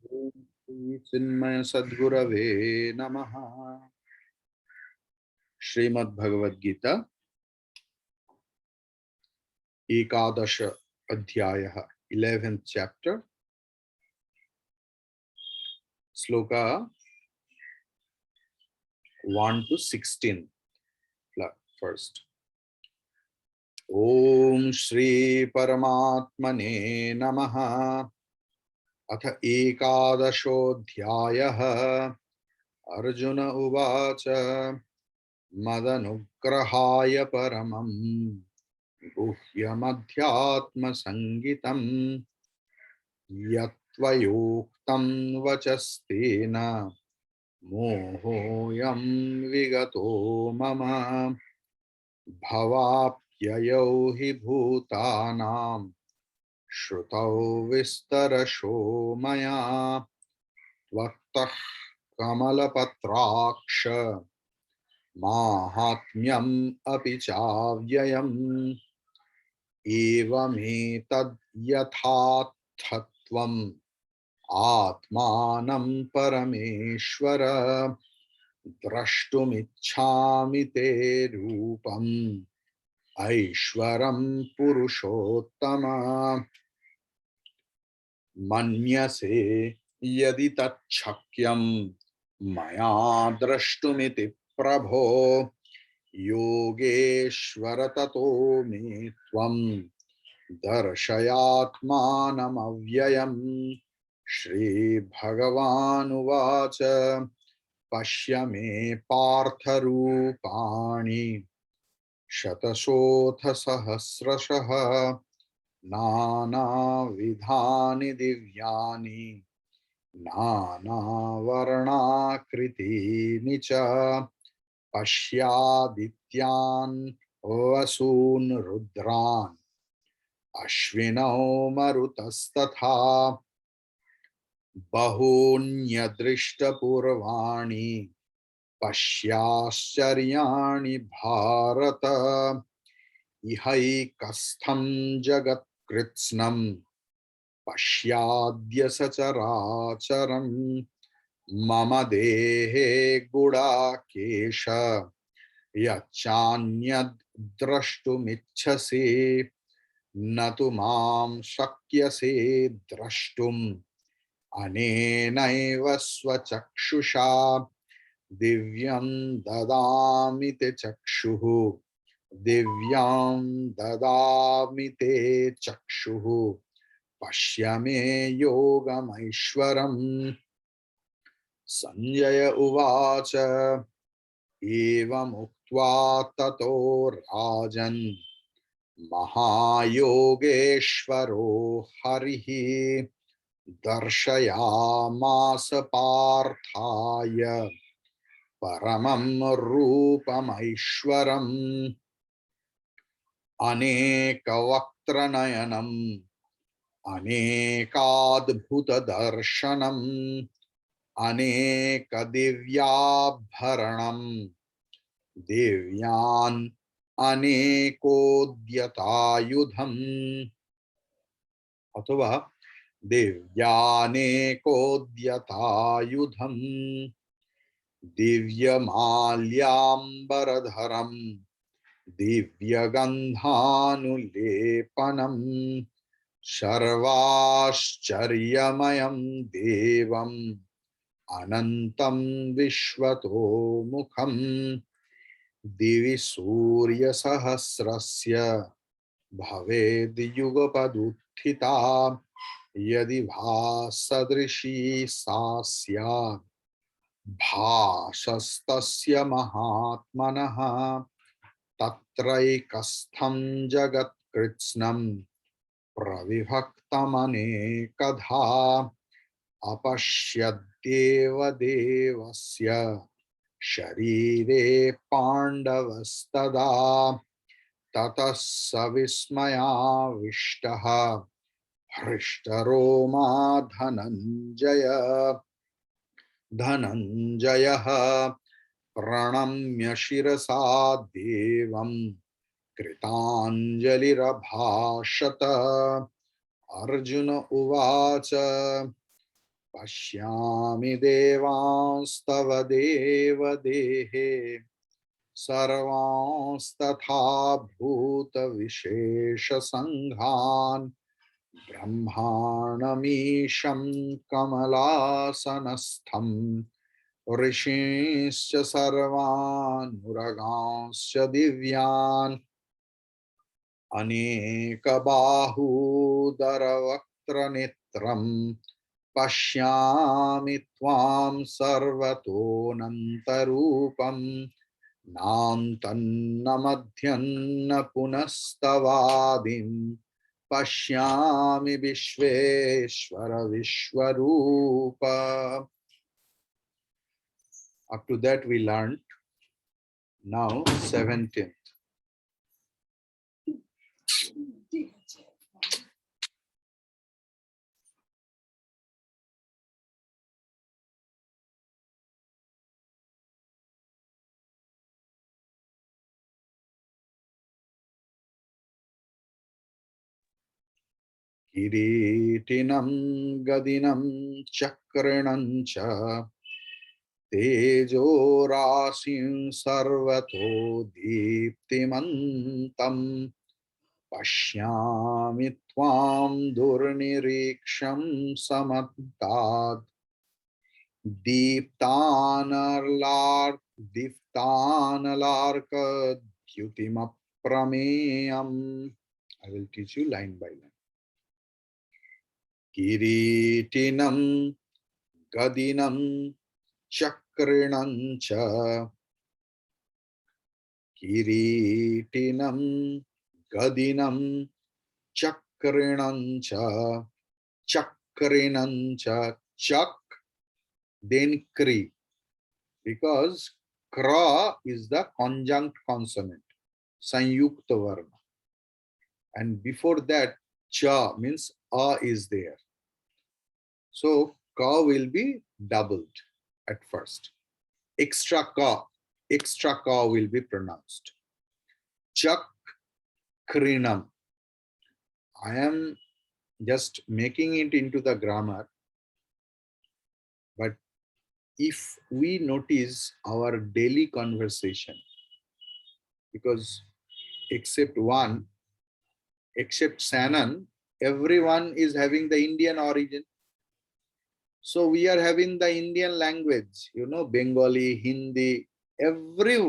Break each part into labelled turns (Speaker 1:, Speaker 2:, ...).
Speaker 1: ओम श्री चिन्मय सद्गुरवे नमः। श्रीमद् भगवद गीता एकादश अध्यायः 11th chapter shloka 1 to 16 first। ओम श्री परमात्मने नमः। अथ एकादशोऽध्यायः। अर्जुन उवाच मदनुग्रहाय परमं गुह्यमध्यात्मसंगितं यत्त्वयोक्तं वचस्तेन मोहोऽयं विगतो मम। भवाप्ययौ हि भूतानां श्रुतौ विस्तरशो मया त्वत्तः कमलपत्राक्ष माहात्म्यम् अपि चाव्ययम्। एवमेतद् यथार्थत्वम् आत्मानं परमेश्वर द्रष्टुमिच्छामि ते रूपम् ऐश्वरं पुरुषोत्तम। मन्यसे यदि तच्छक्यं मया द्रष्टुमिति प्रभो योगेश्वर ततो मे त्वं दर्शयात्मानमव्ययम्। श्रीभगवानुवाच पश्य मे पार्थरूपाणि शतशोऽथ सहस्रशः नानाविधानि दिव्यानि नानावर्णाकृतीनि च। पश्यादित्यान् वसून् रुद्रान् अश्विनौ मरुतस्तथा बहून्यदृष्टपूर्वाणि पश्याश्चर्याणि भारत। इहैकस्थं जगत्कृत्स्नं पश्याद्य सचराचरम्। मम देहे गुडाकेश यच्चान्यद् द्रष्टुमिच्छसि न तु मां शक्यसे द्रष्टुम् अनेनैव स्वचक्षुषा। दिव्यं ददामि ते चक्षुः दिव्यां ददामि ते चक्षुः पश्य मे योगमैश्वरम्। संजय उवाच एवमुक्त्वा ततो राजन् महायोगेश्वरो हरिः दर्शयामास पार्थाय परमं रूपमैश्वरम्। अनेकवक्त्रनयनम् अनेकाद्भुतदर्शनम् अनेकदिव्याभरणम् दिव्यान् अनेकोद्यतायुधम्। अथवा दिव्यानेकोद्यतायुधम् दिव्यमाल्याम्बरधरम् दिव्यगन्धानुलेपनम् सर्वाश्चर्यमयं देवम् अनन्तं विश्वतोमुखम्। दिवि सूर्यसहस्रस्य भवेद्युगपदुत्थिता यदि भासदृशी सा स्यात् भासस्तस्य महात्मनः। तत्रैकस्थं जगत्कृत्स्नं प्रविभक्तमनेकधा अपश्यद्देव देवस्य शरीरे पाण्डवस्तदा। ततः स विस्मयाविष्टः हृष्टरोमा धनञ्जयः प्रणम्य शिरसा देवं कृताञ्जलिरभाषत। अर्जुन उवाच पश्यामि देवांस्तव देवदेहे सर्वांस्तथा भूतविशेषसङ्घान् ब्रह्माणमीशं कमलासनस्थं ऋषींश्च सर्वानुरगांश्च दिव्यान् अनेकबाहूदरवक्त्रनेत्रं पश्यामि त्वां सर्वतोऽनन्तरूपं नान्तन्न मध्यन्न पुनस्तवादिं पश्यामि विश्वेश्वर विश्वरूप. Up to that we learned. Now 17th. किरीटिनं गदिनं चक्रणं च तेजो राशिं सर्वतो दीप्तिमन्तं पश्यामि त्वां दुर्निरीक्षं समन्तात् दीप्तानलार्कद्युतिमप्रमेयम्. I will teach you line by line. किरीटिनं गदिनं चक्रणं च किरीटिनं गदिनं चक्रणं च चक्रणं च चक then kri, because kra is the conjunct consonant sanyukta varna, and before that cha means a is there, so ka will be doubled at first. Extra ka will be pronounced. Chak krinam. I am just making it into the grammar, but if we notice our daily conversation, because except Sanan, everyone is having the Indian origin. So we are having the Indian language, Bengali, Hindi, every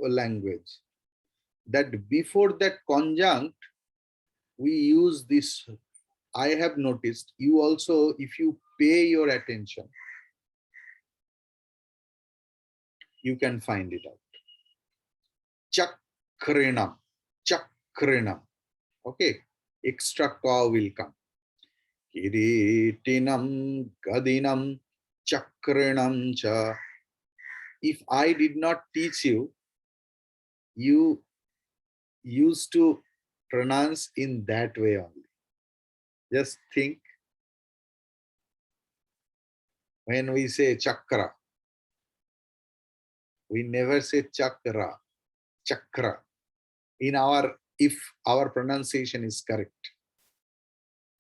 Speaker 1: language. That before that conjunct, we use this. I have noticed, you also, if you pay your attention, you can find it out. Chakrinam, chakrinam. Okay, extra ka will come. Kiritinam gadinam chakrinam cha. If I did not teach you, you used to pronounce in that way only. Just think, when we say chakra, we never say chakra, chakra. If our pronunciation is correct.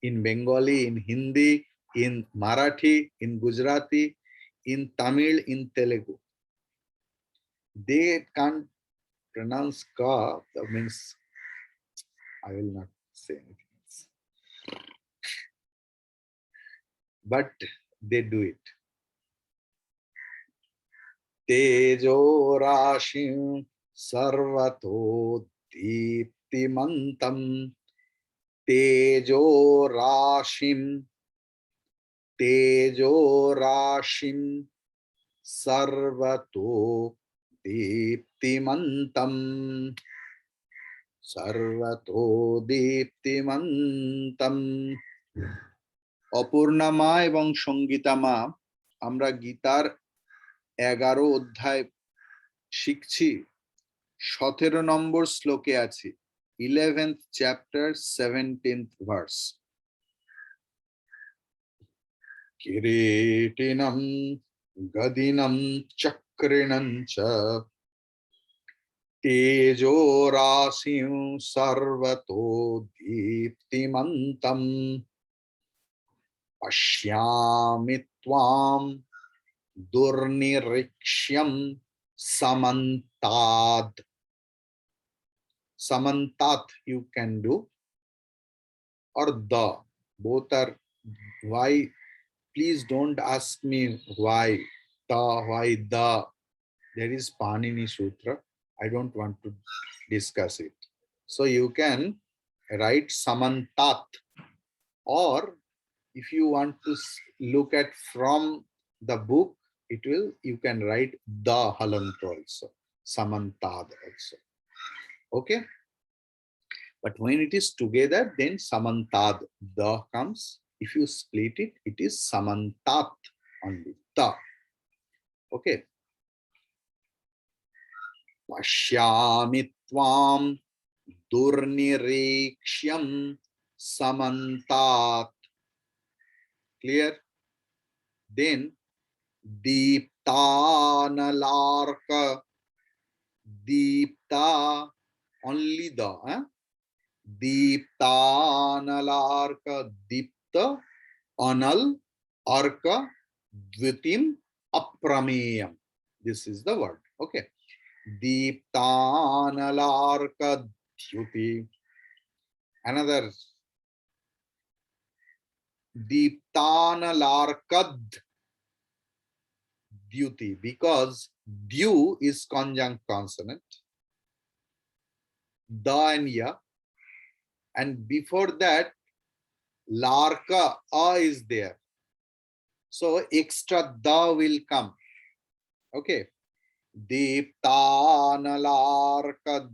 Speaker 1: In Bengali, in Hindi, in Marathi, in Gujarati, in Tamil, in Telugu, they can't pronounce ka. That means I will not say anything else. But they do it. Tejo rashim sarvato diptimantam. Tejo rashim sarvato diptimantam. Sarvato diptimantam. অপূর্ণা এবং সঙ্গীতা মা, আমরা গীতার 11 অধ্যায় শিখছি, 17 নম্বর শ্লোকে আছি, 11th chapter 17th verse. কিরীটিনম গদিনম চক্রিণং চ তেজো rushing সর্বতো দীপ্তিমন্তম Pashyami tvam durnirikshyam samantad. Samantat you can do, or the. Both are. Why? Please don't ask me why. Why the. There is Panini Sutra. I don't want to discuss it. So you can write Samantat, or if you want to look at from the book, it will, you can write the Halantra also, Samantad also. Okay. But when it is together, then Samantad, the comes. If you split it, it is Samantat only, the. Okay. Pashyami tvam durnirekshyam samantat. Clear? Then Deeptanalarka. Deepta, only the. Deeptanalarka, Deepta, Anal, Arka, Dvitim, Aprameyam. This is the word. Okay. Deeptanalarka Dhyuti. Another Deeptanalarkad Dhyuti, because Dyu is conjunct consonant, Da and Ya, and before that Larka A is there. So extra Da will come. Okay. Deeptanalarka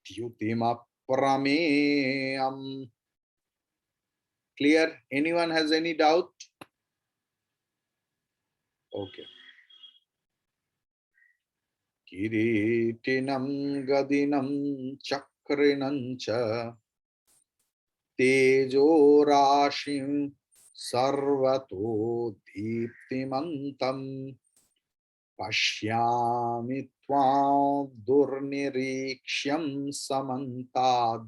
Speaker 1: Dhyutima Prameyam. Clear? Anyone has any doubt? Okay. Kiritinam gadinam chakrinam cha tejo rashim sarvato deeptimantam pashyami tvam durnirikshyam samantad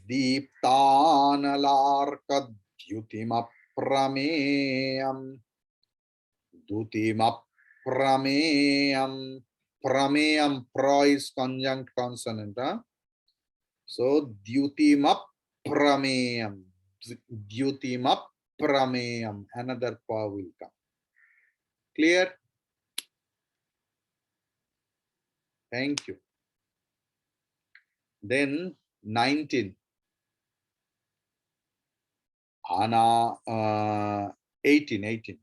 Speaker 1: deeptanalarkadyutimaprameyam. Dutimaprameyam. Prameyam, pra is conjunct consonant. So Dyutimaprameyam. Dyutimaprameyam. Another pa will come. Clear? Thank you. Then 19. 18.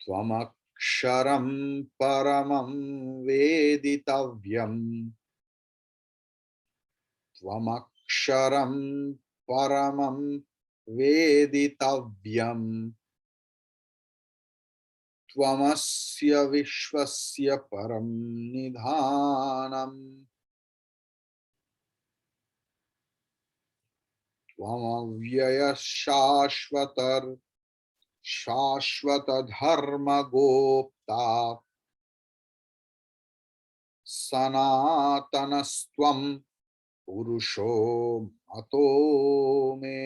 Speaker 1: Tvamaksharam paramam veditavyam. Tvamaksharam paramam veditavyam. Tvamasya vishvasya param nidhanam. Tvamavyaya shashvatar shashvata dharma gopta. Sanatanastvam purusho mato me.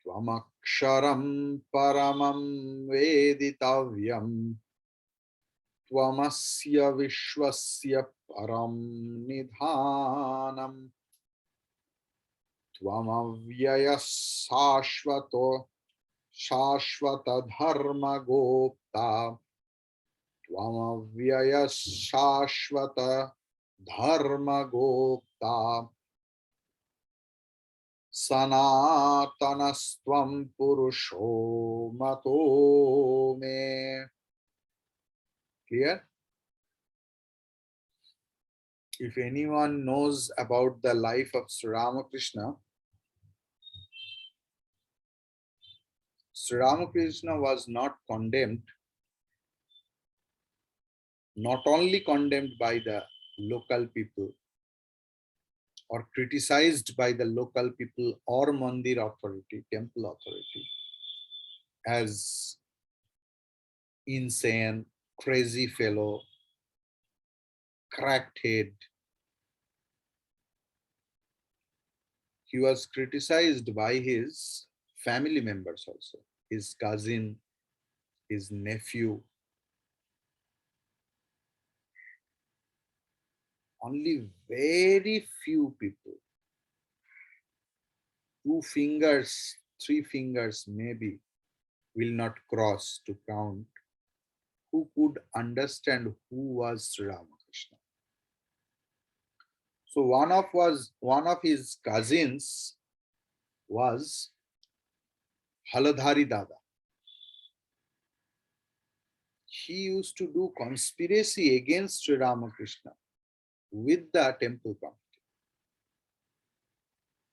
Speaker 1: Tvamaksharam paramam veditavyam. Tvamasya vishvasya param nidhanam. Tvamavyaya shashvata dharma gopta. Tvamavyaya shashvata dharma gopta. Sanatanastvam purusho mato me. Clear? If anyone knows about the life of Sri Ramakrishna, Sri Ramakrishna was not condemned, not only condemned by the local people or criticized by the local people or mandir authority, temple authority, as insane, crazy fellow, cracked head, he was criticized by his family members also, his cousin, his nephew. Only very few people, 2 fingers, 3 fingers maybe, will not cross to count, who could understand who was Sri Ramakrishna. So one of his cousins was Haladhari Dada. He used to do conspiracy against Sri Ramakrishna with the temple committee.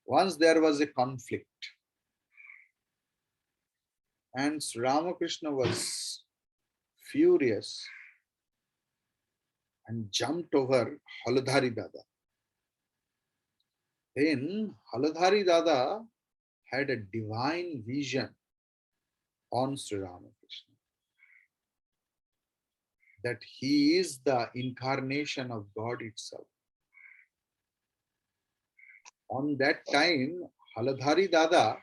Speaker 1: Once there was a conflict, and Sri Ramakrishna was furious and jumped over Haladhari Dada. Then Haladhari Dada had a divine vision on Sri Ramakrishna, that he is the incarnation of God itself. On that time, Haladhari Dada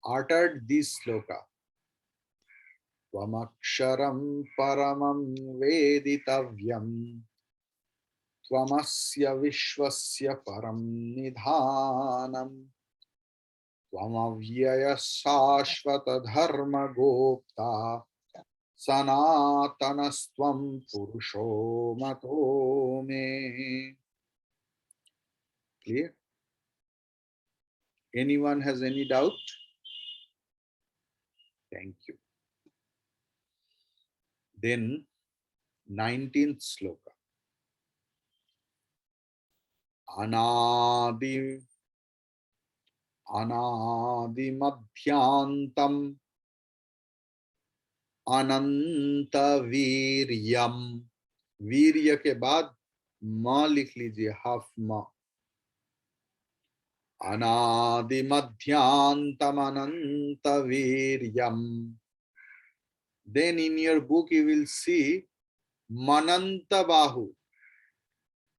Speaker 1: uttered this sloka: Tvamaksharam paramam veditavyam Tvamasya vishvasya param nidhanam Tvamavyaya sashvata dharma gopta Sanatanastvam purusho mato me. Clear? Anyone has any doubt? Thank you. Then 19th sloka. Anadi madhyantam ananta viryam. वीर्य के बाद मां लिख लीजिए, half मां. अनादि मध्यांतम अनंत वीर्यम. Then in your book you will see mananta bahu.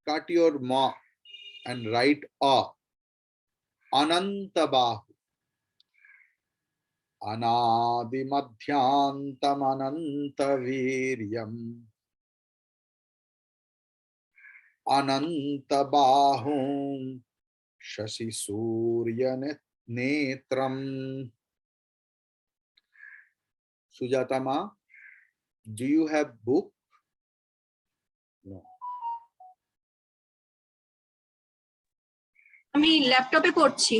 Speaker 1: Cut your ma and write a. Ananta bahu. Anadi madhyantam ananta viryam. Ananta bahum Shashi Surya Netram. Sujata ma, do you have book? No.
Speaker 2: আমি ল্যাপটপে পড়ছি.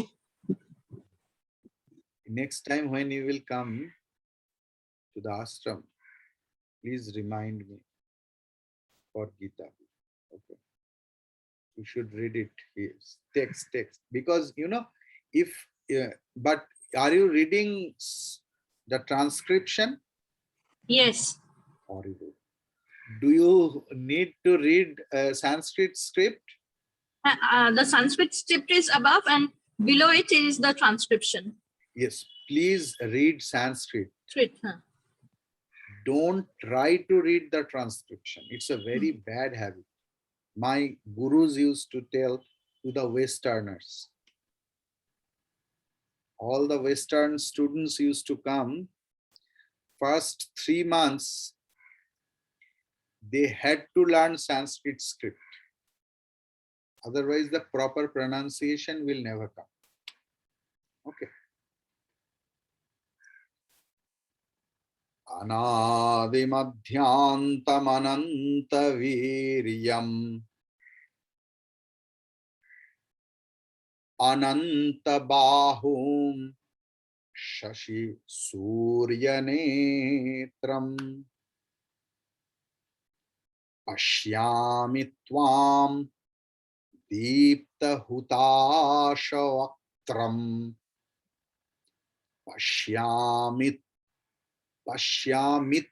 Speaker 1: Next time when you will come to the ashram, please remind me for Gita. Okay. You should read it. Yes. Text. Because if but are you reading the transcription?
Speaker 2: Yes.
Speaker 1: Horrible. Do you need to read Sanskrit script?
Speaker 2: The Sanskrit script is above and below it is the transcription.
Speaker 1: Yes, please read Sanskrit. Don't try to read the transcription. It's a very bad habit. My gurus used to tell to the Westerners. All the Western students used to come. First 3 months, they had to learn Sanskrit script. Otherwise, the proper pronunciation will never come. Okay. Anadi madhyantam ananta viryam ananta bahum shashi surya netram pashyami tvam deepta hutashavatram pashyamit. Pashyamit,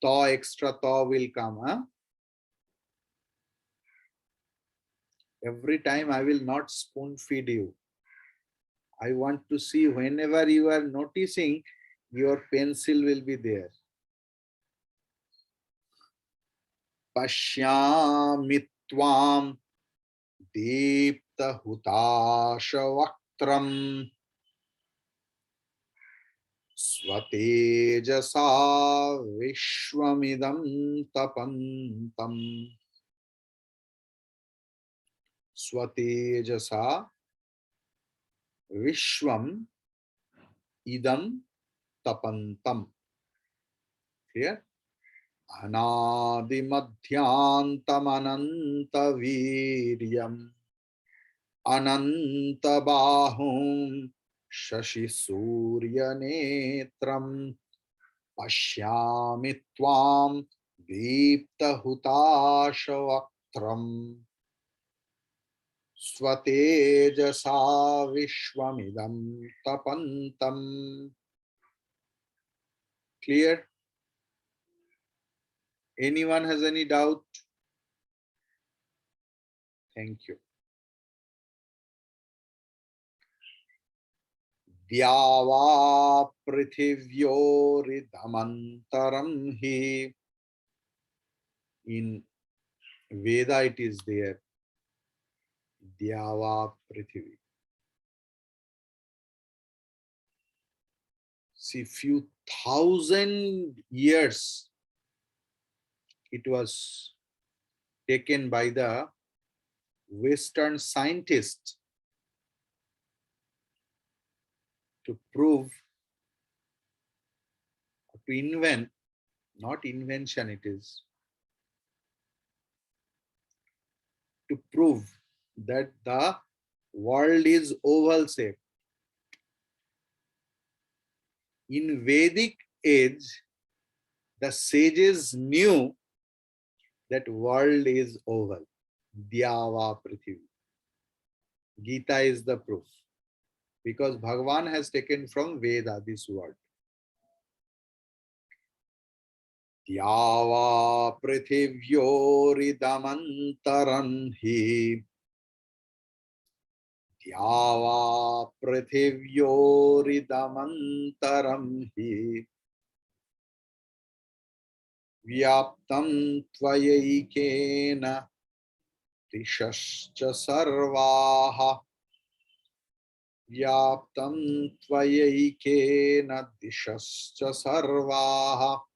Speaker 1: to extra to will come. Huh? Every time I will not spoon feed you. I want to see whenever you are noticing, your pencil will be there. Pashyamit tvam दीप्तहुताशवक्त्रम् स्वतेजसा विश्वमिदं तपन्तम् स्वतेजसा Viswam idam tapantam. Clear? Anadimadhyantamanantaviryam anantabahum shashi surya netram pashyami tvam deeptahutashavakram swatejasa vishwamidam tapantam. Clear? Anyone has any doubt? Thank you. Dyava prithivyoridhamantaram hi. In Veda it is there. Dyava prithivi. See, few thousand years it was taken by the Western scientists to prove, to invent, not invention it is, to prove that the world is oval shape. In Vedic age, the sages knew that world is oval. Dyava Prithvi. Gita is the proof. Because Bhagavan has taken from Veda this word. Dyava Prithivyoridhamantaram hi. Dyava Prithivyoridhamantaram hi. Vyaptam tvayikena tishascha sarvaha. Vyaptam tvayikena tishascha sarvaha.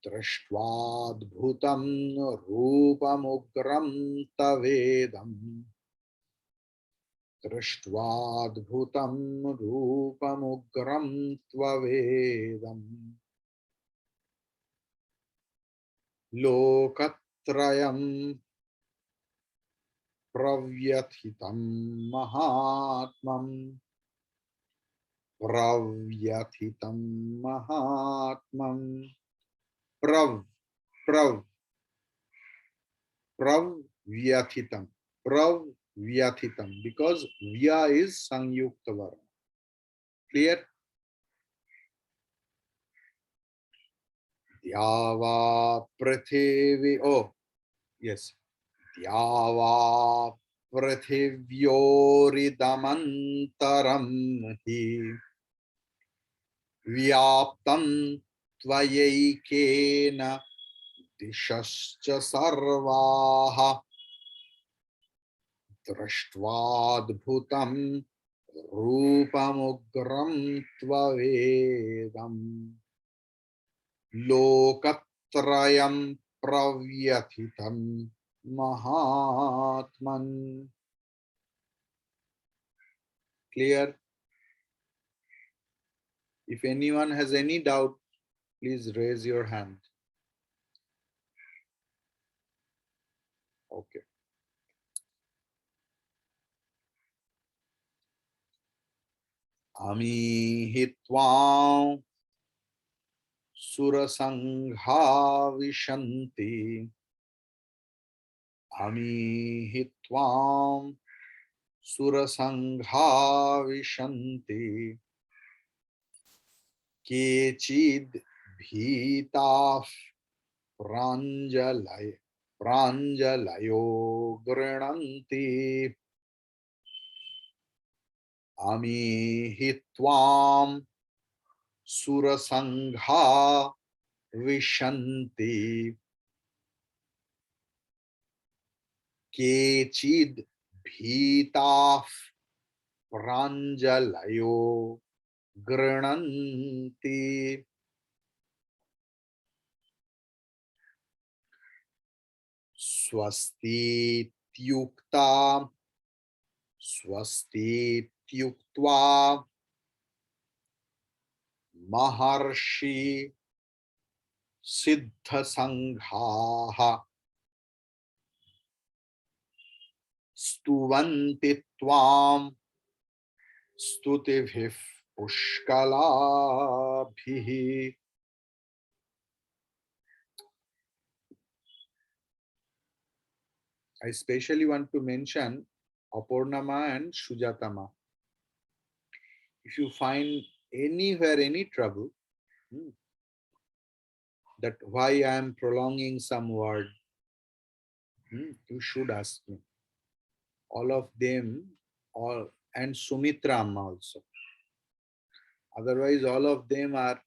Speaker 1: Drashtvaadbhutam rupamugram tavedam. Drashtvaadbhutam rupamugram tvavedam. Lokatrayam pravyathitam mahatmam. Pravyathitam mahatmam. Pravyathitam. Pravyathitam. Because Vya is Sangyukta Varna. Clear? Dyava Prithivi. Oh, yes. Dyava Prithivyoridhamantaram hi. Vyaptam tvayikena dishascha sarvaha. Drashtvaadbhutam rupamugram tvavedam. Lokatrayam pravyathitam mahatman. Clear? If anyone has any doubt, please raise your hand. Okay. Ami hitvam surasangha vishanti. Ami hitvam surasangha vishanti. Kechid bhitaf pranjalayo grananti. Ami hitvam surasangha vishanti. केचिद् भीताः प्राञ्जलयो गृह्णन्ति स्वस्तीत्युक्ता स्वस्तीत्युक्त्वा महर्षि सिद्धसङ्घाः स्तुवन्ति त्वां स्तुतिभिः पुष्कलाभिः. I especially want to mention Apurnama and Sujatama. If you find anywhere any trouble, that why I am prolonging some word, you should ask me. All of them, all and Sumitra Amma also. Otherwise, all of them are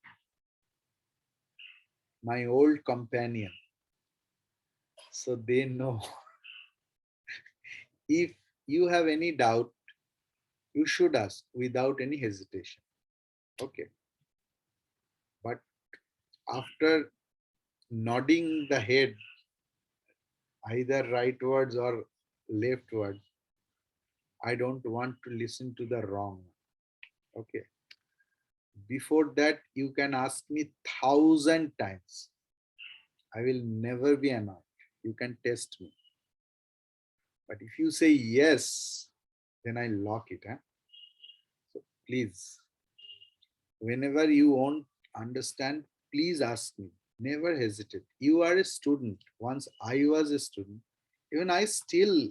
Speaker 1: my old companion. So they know. If you have any doubt, you should ask without any hesitation. Okay. But after nodding the head, either rightwards or leftwards, I don't want to listen to the wrong. Okay. Before that, you can ask me 1,000 times. I will never be annoyed. You can test me. But if you say yes, then I lock it. So please, whenever you won't understand, please ask me. Never hesitate. You are a student. Once I was a student, even I still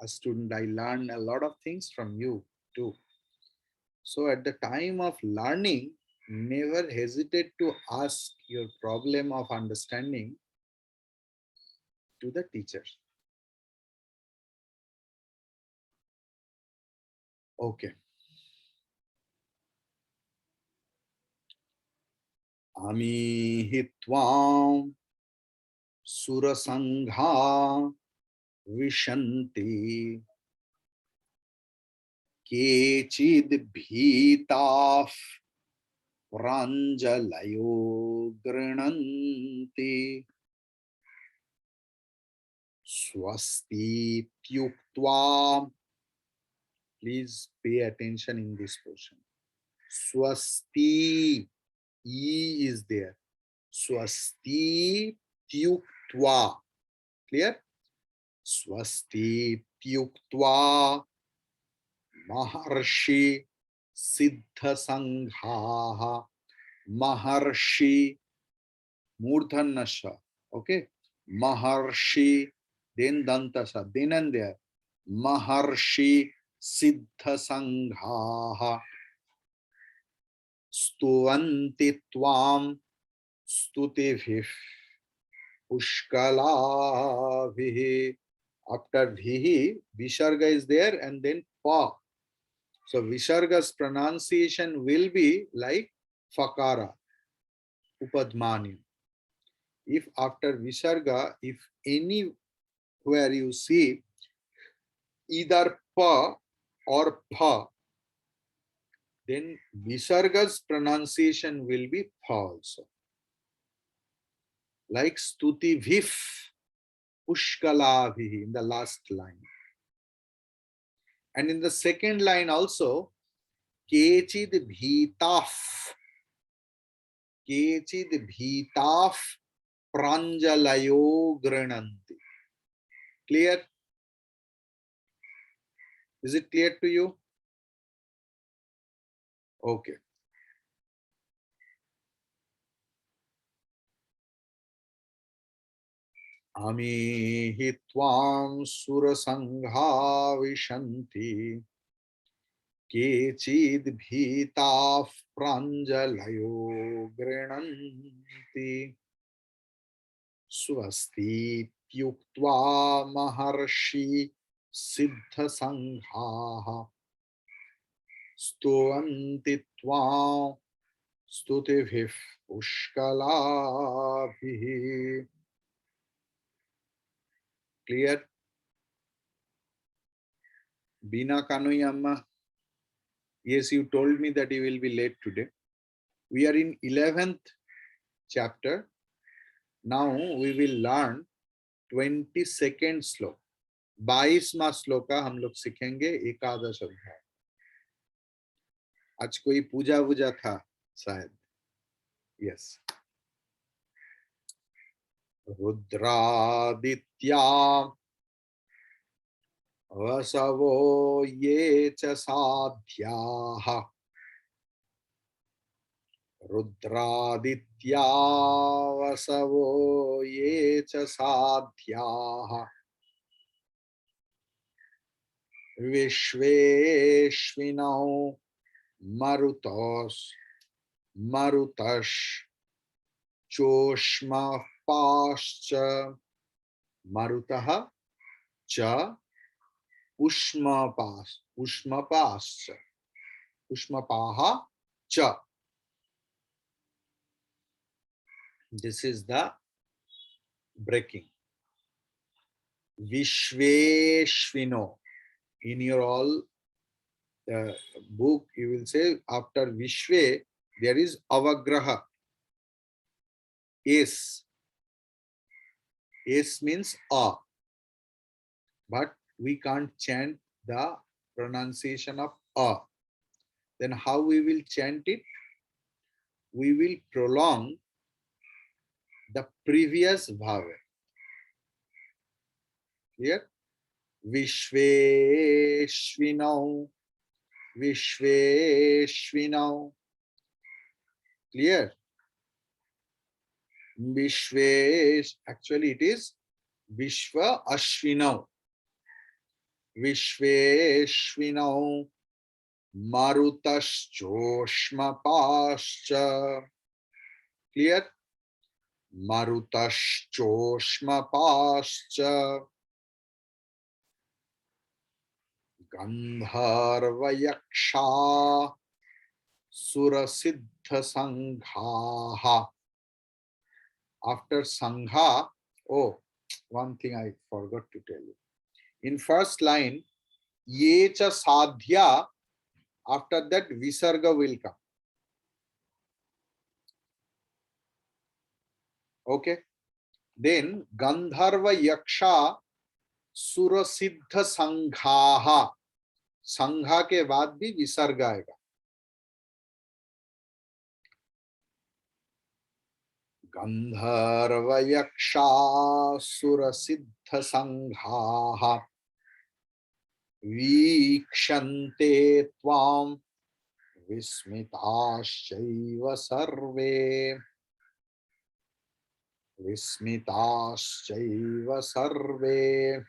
Speaker 1: a student. I learned a lot of things from you too. So at the time of learning, never hesitate to ask your problem of understanding to the teacher. Okay. Ami hitvam surasangha vishanti kechid bhitaf pranjalayo grinanti swasti tyuktva. Please pay attention in this portion. Swasti, E is there. Swasti tyuktva. Clear? Swasti tyuktva maharshi siddha sanghaha. Maharshi murdhanasha. Okay? Maharshi, then dantasha, then and there. Maharshi siddha sanghaha stuvanti tvam stutibhih pushkalabhih. After bhihi, visarga is there and then pa. So visarga's pronunciation will be like fakara, upadmani. If after visarga, if anywhere you see either pa or pha, then visarga's pronunciation will be pha also. Like stuti vif pushkalabhi in the last line. And in the second line also, kechid bhitaf pranjalayo grananti. Clear? Is it clear to you? Okay. Ami hitvam surasangha vishanti kechid bhitaf pranjalayo grananti swasti tyuktva maharshi siddha sanghaha stuvanti tvam stutibhih pushkalabhih. Clear? Bina Kanui Amma. Yes, you told me that you will be late today. We are in 11th chapter. Now we will learn 22nd श्लोक. 22वां श्लोक हम लोग सीखेंगे एकादश अध्याय. आज कोई पूजा वूजा था शायद. यस. रुद्रादित्या वसवो ये च साध्याः. रुद्रादित्या वसवो ये च साध्याः. विश्वेश्विनौ मरुतश् चोष्मः पाश्च. मरुतः च उष्मपाः च. This is the breaking. Vishveshvino. In your all book, you will say after Vishve, there is Avagraha. Es. Es means A. But we can't chant the pronunciation of A. Then how we will chant it? We will prolong the previous vowel. Clear? Vishveshvinau. Vishveshvinau. Clear? Actually it is Vishva Ashvinau. Vishveshvinau Marutaschoshmapascha. Clear? Marutaschoshmapascha. Gandharvayaksha Surasiddha Sanghaha. After Sangha, oh, one thing I forgot to tell you. In first line, Ye cha sadhya, after that Visarga will come. Okay. Then Gandharva Yaksha Surasiddha Sanghaha. Sangha के बाद भी विसर्ग आएगा. Gandharva Yaksha Surasiddha Sanghaha Vikshante Tvam Vismitaschaiva Sarve. Vismitaschaiva Sarve.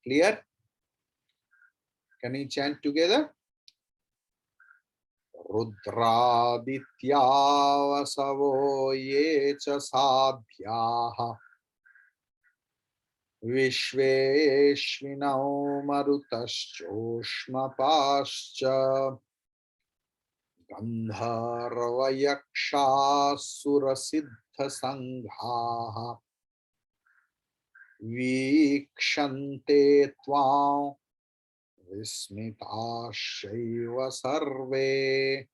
Speaker 1: Clear? Can you chant together? Rudraditya vasavo ye cha sadhyaha. Vishveshvinau marutaschoshmapascha. Gandharva yaksha surasiddha sanghaha. Vikshante tvam Vismitashaiva sarve.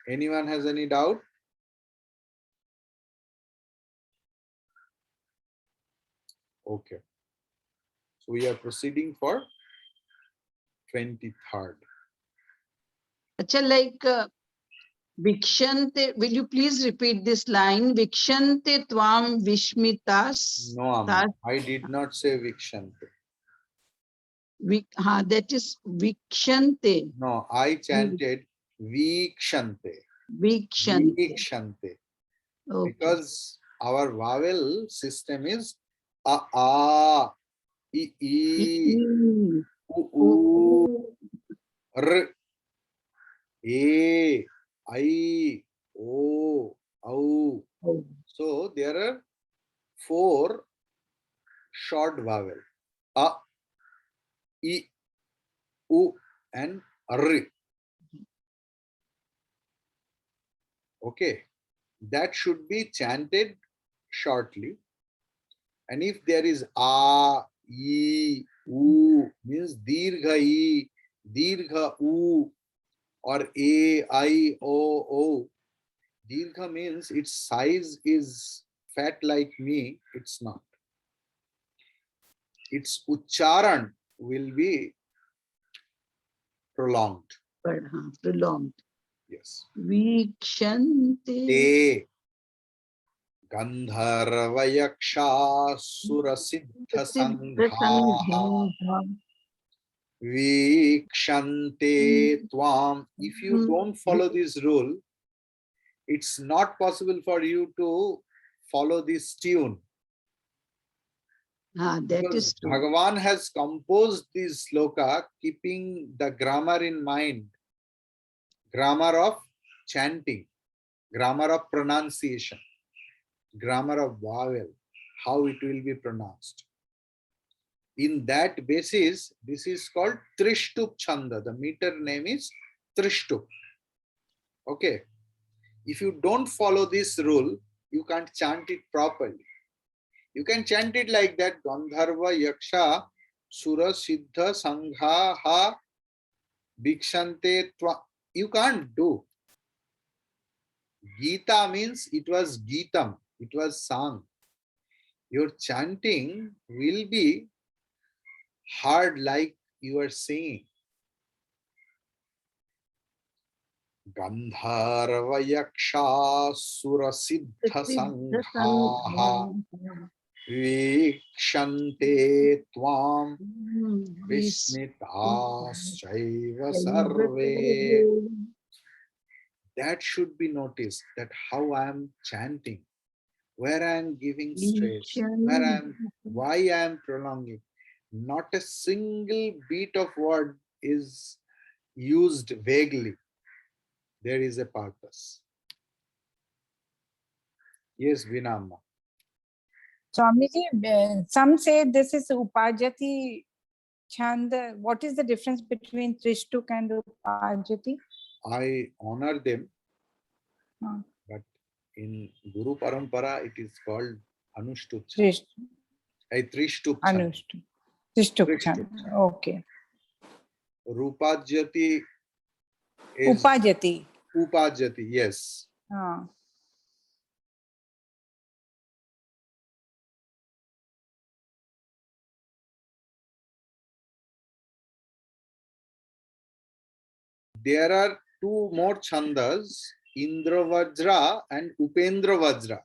Speaker 1: Anyone has any doubt? Okay. So we are proceeding for 23rd.
Speaker 3: Acha, like Vikshante, will you please repeat this line? Vikshante tvam vishmitas.
Speaker 1: No, Amma, I did not say Vikshante.
Speaker 3: That is Vikshante.
Speaker 1: No, I chanted Vikshante.
Speaker 3: Vikshante.
Speaker 1: Vikshante.
Speaker 3: Okay.
Speaker 1: Because our vowel system is A, I, I, U, R, E, I, O, Au. So there are 4 short vowels. A, I, U, and R. Okay. That should be chanted shortly. And if there is A, E, U means dirgha E, dirgha U, or A, I, O, O. Dirgha means its size is fat like me, it's not. Its ucharan will be prolonged.
Speaker 3: Prolonged.
Speaker 1: Yes.
Speaker 3: Vikshante.
Speaker 1: Te Gandharva Yaksha Sura Siddha Sangha Vikshante Tvam. If you don't follow this rule, it's not possible for you to follow this tune.
Speaker 3: That
Speaker 1: Because
Speaker 3: is true.
Speaker 1: Bhagavan has composed this sloka keeping the grammar in mind. Grammar of chanting, grammar of pronunciation, grammar of vowel, how it will be pronounced. In that basis, this is called Trishtup Chanda. The meter name is Trishtup. Okay. If you don't follow this rule, you can't chant it properly. You can chant it like that: Gandharva Yaksha Sura Siddha Sangha Ha Bhikshante Tva. You can't do. Gita means it was Gitam, it was sung. Your chanting will be hard like you are singing. Gandharva Yaksha Sura Siddha Sangha Vikshante Tvam Vismitas-chaiva sarve. That should be noticed, that how I am chanting, where I am giving stress, why I am prolonging. Not a single beat of word is used vaguely. There is a purpose. Yes, Vinamma.
Speaker 4: Swamiji, some say this is Upajati Chanda. What is the difference between Trishtuk and Upajati?
Speaker 1: I honor them,
Speaker 4: Hmm.
Speaker 1: but in Guru Parampara it is called Anushtup Chanda. Trishtup Chanda.
Speaker 4: Anushtup. Trishtuk
Speaker 1: Trishtup
Speaker 4: Chanda.
Speaker 1: Chanda.
Speaker 4: Okay.
Speaker 1: Rupajyati is
Speaker 4: Upajati.
Speaker 1: Upajyati, yes.
Speaker 4: Ah.
Speaker 1: There are two more chandas, Indra Vajra and Upendra Vajra.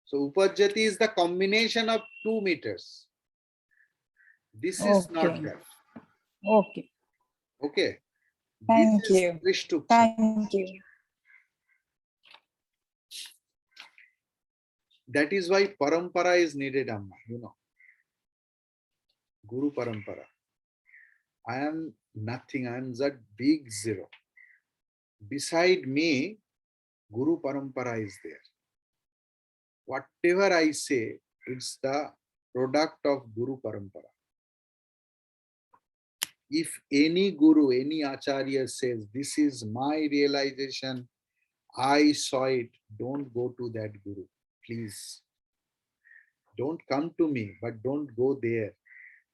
Speaker 1: So Upajyati is the combination of 2 meters. This is not
Speaker 4: Okay.
Speaker 1: that.
Speaker 4: Okay.
Speaker 1: Okay.
Speaker 4: Thank
Speaker 1: This is
Speaker 4: you.
Speaker 1: Trishtup Chanda.
Speaker 4: Thank you.
Speaker 1: That is why Parampara is needed, Amma, you know. Guru Parampara. I am nothing, I am that big zero. Beside me, Guru Parampara is there. Whatever I say, it's the product of Guru Parampara. If any Guru, any Acharya says, this is my realization, I saw it, don't go to that Guru, please. Don't come to me, but don't go there.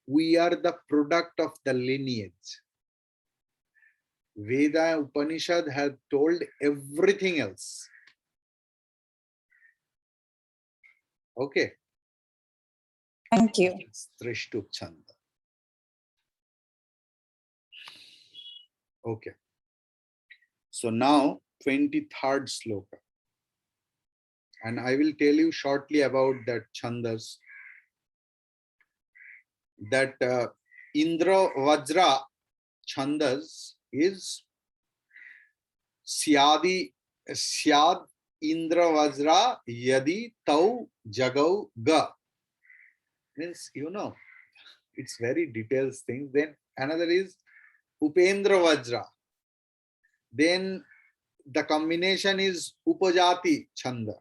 Speaker 1: We are the product of the lineage. Veda Upanishad have told everything else. Okay.
Speaker 4: Thank you.
Speaker 1: Trishtup Chanda. Okay. So now 23rd sloka. And I will tell you shortly about that chandas. That Indra Vajra chandas is Syad Indra Vajra Yadi Tau Jagau Ga. Means, you know, it's very detailed thing. Then another is Upendra Vajra. Then the combination is Upajati Chanda.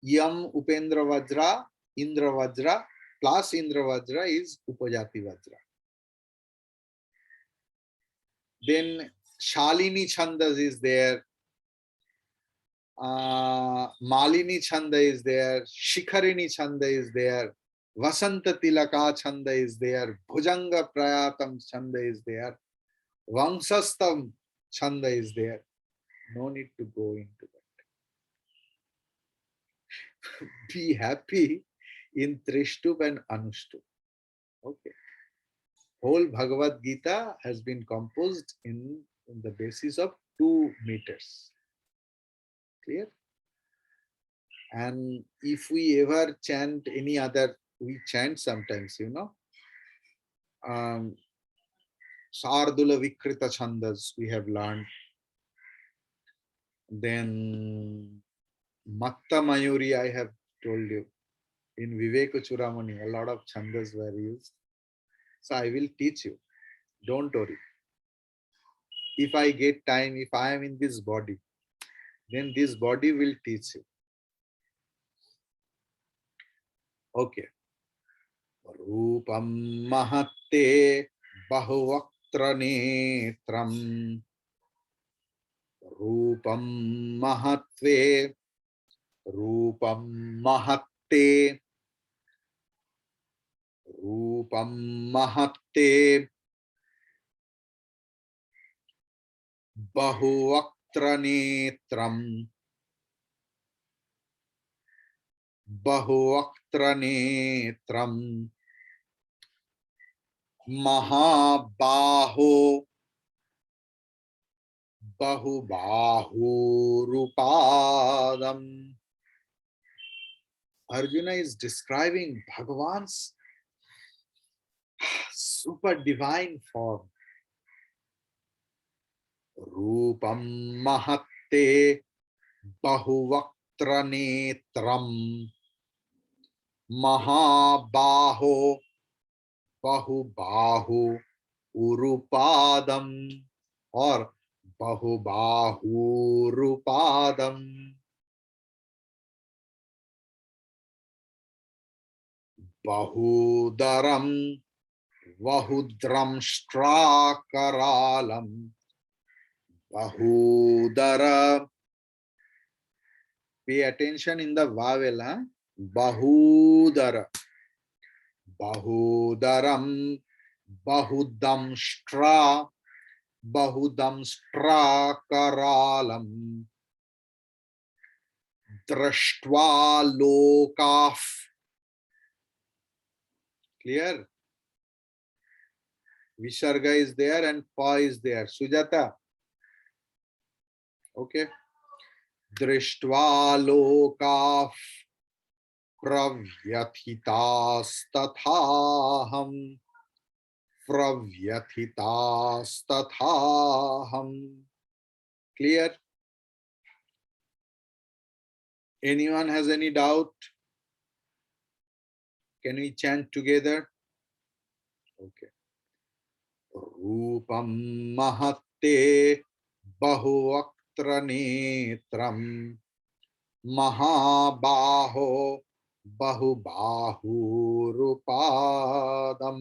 Speaker 1: Yam Upendra Vajra, Indra Vajra plus Indra Vajra is Upajati Vajra. Then Shalini Chandas is there. Malini Chanda is there, Shikharini Chanda is there, Vasanta Tilaka Chanda is there, Bhujanga Prayatam Chanda is there, Vangsastam Chanda is there. No need to go into that. Be happy in Trishtup and Anushtup. Okay. Whole Bhagavad Gita has been composed in the basis of 2 meters. Clear? And if we ever chant any other, we chant sometimes, you know, Sardula Vikrita Chandas we have learned. Then Matta Mayuri, I have told you. In Viveka Churamani, a lot of chandas were used. So I will teach you. Don't worry. If I get time, if I am in this body, then this body will teach you. Okay. Rupam Mahatte Bahuvaktra Netram. Rupam Mahatve. Rupam Mahatte. Rupam Mahatte. Bahuvaktra Netram. Bahuvaktra Netram. Mahabaho. Bahubahurupadam. Arjuna is describing Bhagavan's super divine form. Rupam Mahatte Bahuvaktra Netram. Mahabaho Bahubahu Urupadam or Bahubahurupadam. Bahudaram Vahudram Strakaralam. Bahudara. Pay attention in the vowel. Huh? Bahudara. Bahudaram Bahudam Stra. Bahudam Strakaralam. Drashtva Lokaf. Clear? Visarga is there and Pa is there. Sujata. Okay. Drishtva Lokaf Pravyathitas-tathaham. Pravyathitas-tathaham. Clear? Anyone has any doubt? Can we chant together? Okay. Rupam Mahatte Bahuvaktra Netram. Mahabaho Bahubahurupadam.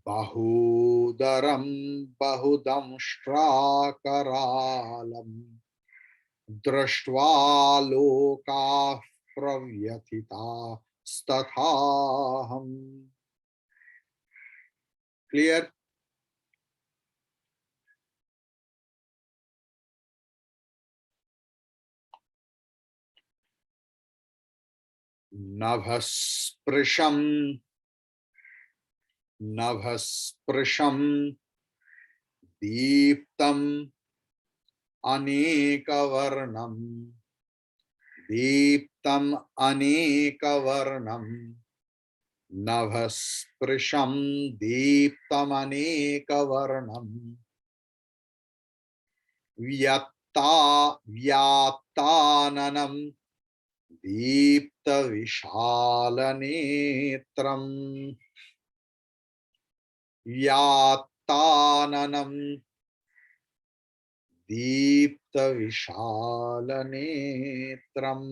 Speaker 1: Bahudaram Bahudam Strakaralam. Drashtva Lokah Pravyathitas-tathaham. Clear? Navasprisham. Navasprisham Deeptam Anekavarnam. Deeptam Anekavarnam. Navasprisham Deeptam Anekavarnam. Vyattananam Deepta Vishalanetram. Vyattananam Deepta Vishalanetram.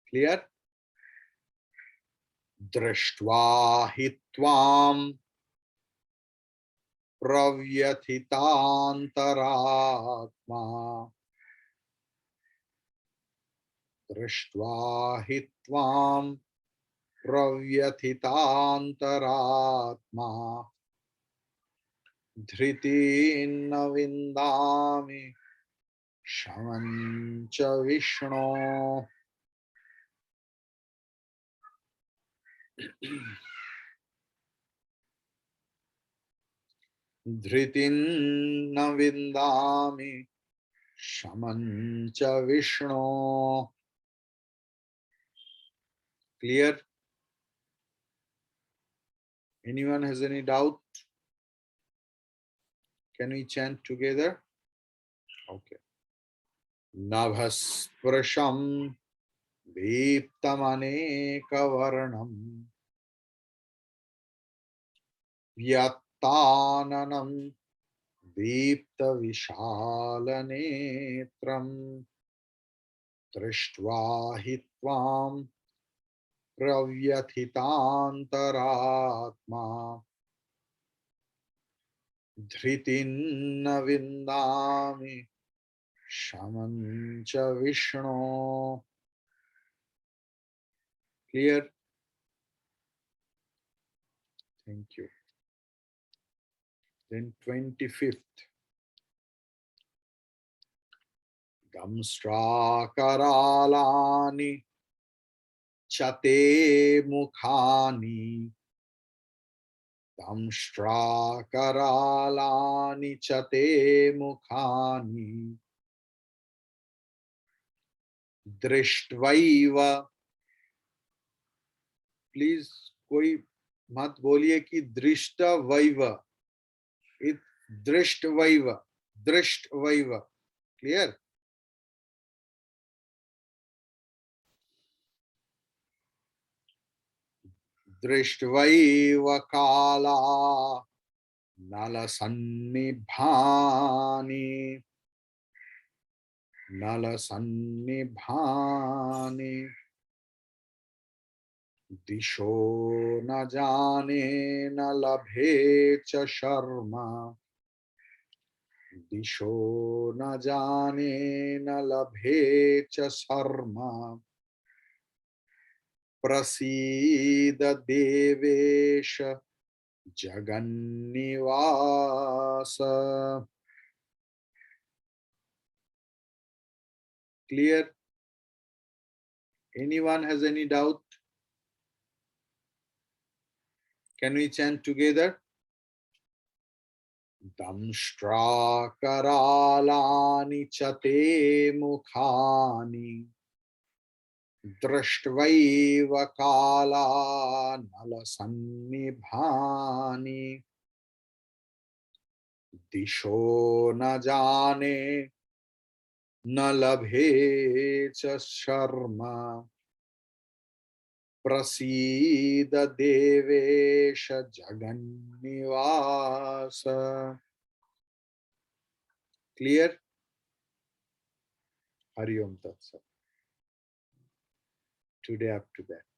Speaker 1: Clear? Drashtva hitvam Pravyathitantaratma. दृष्ट्वा हि त्वां प्रव्यथितान्तरात्मा धृतिर्न विन्दामि शमं च विष्णो। धृतिर्न विन्दामि शमं च विष्णो। Clear? Anyone has any doubt? Can we chant together? Okay. Nabhasprasham Deeptamanekavarnam Vyattananam Deeptavishalanetram Drishtva hi tvam Pravyathitantaratma Dhritinna Vindami Shaman cha Vishnu. Clear? Thank you. Then 25th. Damstrakaralani chate mukhani. Damstrakaralani chate mukhani. Drishtva. Please कोई मत बोलिए कि दृष्टवैव. It दृष्टवैव. दृष्टवैव. Clear? दृष्ट्वैव काला नलसन्निभानि नलसन्निभानि दिशो न जाने न लभे च शर्मा दिशो न जाने न लभे च शर्मा प्रसीद देवेश जगन्निवास. Clear? Anyone has any doubt? Can we chant together? Damstrakaralani chate mukhani Drishtva kala nalasannibhani disho na jane na labhe cha sharma prasida devesha jagannivasa. Clear? Hari Om Tat Sat. Today up to that.